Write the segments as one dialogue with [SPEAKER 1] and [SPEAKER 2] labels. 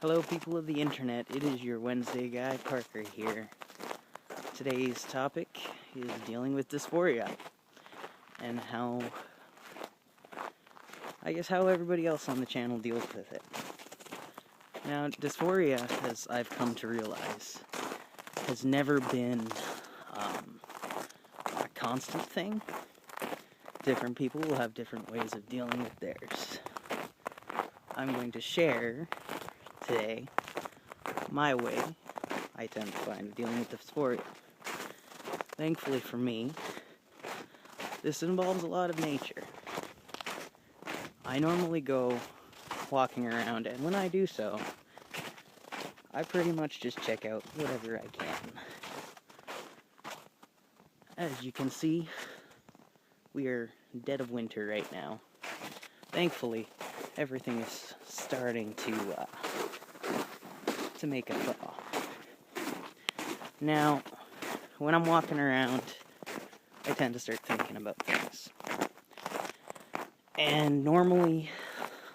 [SPEAKER 1] Hello people of the internet, it is your Wednesday guy, Parker here. Today's topic is dealing with dysphoria, and how everybody else on the channel deals with it. Now, dysphoria, as I've come to realize, has never been a constant thing. Different people will have different ways of dealing with theirs. I'm going to share today my way I tend to find dealing with dysphoria. Thankfully for me, this involves a lot of nature. I normally go walking around, and when I do so, I pretty much just check out whatever I can. As you can see, we are dead of winter right now. Thankfully, everything is starting to make a thaw. Now, when I'm walking around, I tend to start thinking about things. And normally,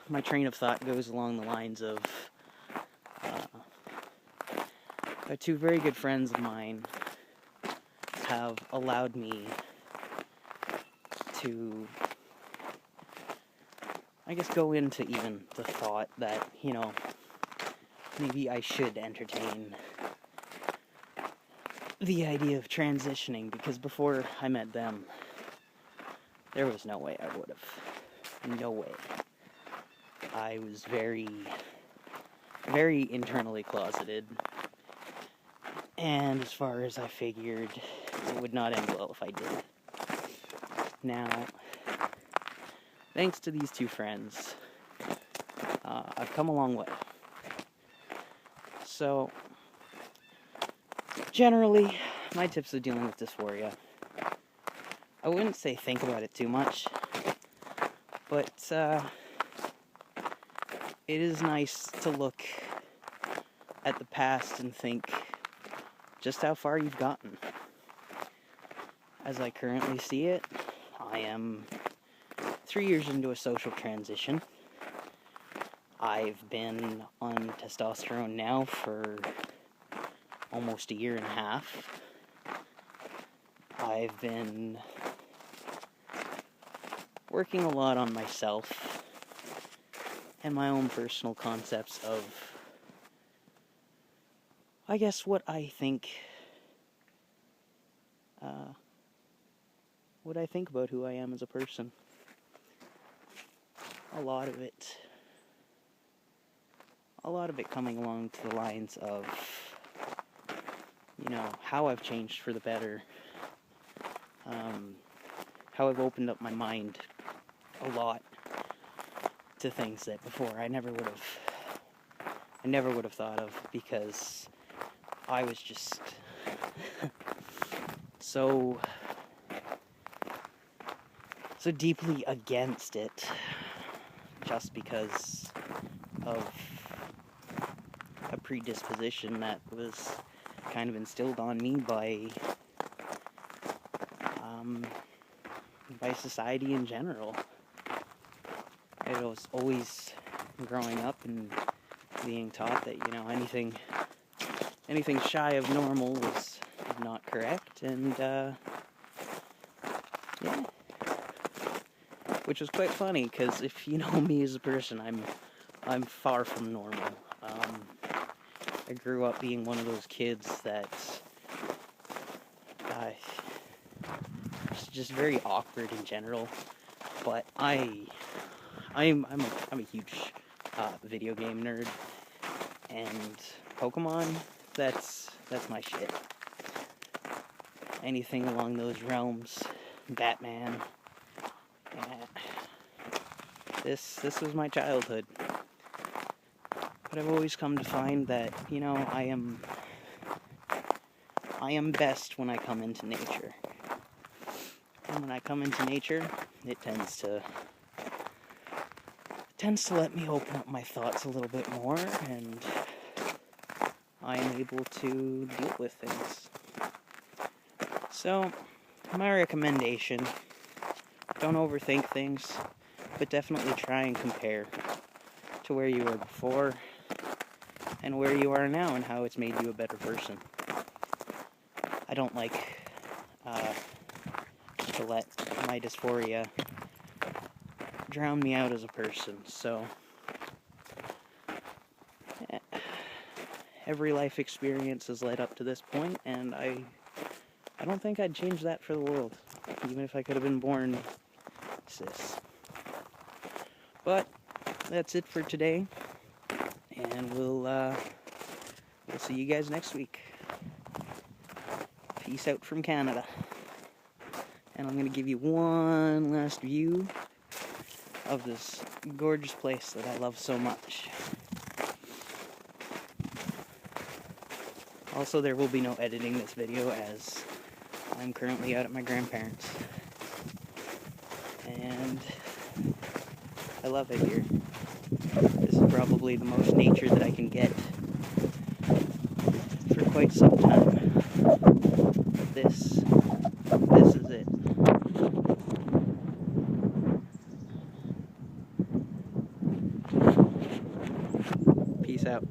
[SPEAKER 1] my train of thought goes along the lines of two very good friends of mine have allowed me to, I guess, go into even the thought that, maybe I should entertain the idea of transitioning, because before I met them, there was no way I would have. No way. I was very, very internally closeted, and as far as I figured, it would not end well if I did. Now, thanks to these two friends, I've come a long way. So, generally, my tips of dealing with dysphoria, I wouldn't say think about it too much, but it is nice to look at the past and think just how far you've gotten. As I currently see it, I am 3 years into a social transition. I've been on testosterone now for almost a year and a half. I've been working a lot on myself and my own personal concepts of, I guess, what I think about who I am as a person. A lot of it coming along to the lines of, how I've changed for the better, how I've opened up my mind a lot to things that before I never would have thought of, because I was just so deeply against it, just because of a predisposition that was kind of instilled on me by society in general. I was always growing up and being taught that, anything shy of normal was not correct, and which was quite funny, because if you know me as a person, I'm far from normal. I grew up being one of those kids that was just very awkward in general. But I'm a huge video game nerd, and Pokemon, that's my shit. Anything along those realms, Batman. This was my childhood. But I've always come to find that, I am best when I come into nature. And when I come into nature, it tends to let me open up my thoughts a little bit more, and I am able to deal with things. So, my recommendation, don't overthink things, but definitely try and compare to where you were before, and where you are now and how it's made you a better person. I don't like to let my dysphoria drown me out as a person, so every life experience has led up to this point, and I don't think I'd change that for the world, even if I could have been born cis. But that's it for today, and we'll see you guys next week. Peace out from Canada. And I'm going to give you one last view of this gorgeous place that I love so much. Also, there will be no editing this video as I'm currently out at my grandparents'. And I love it here. This is probably the most nature that I can get for quite some time. But this is it. Peace out.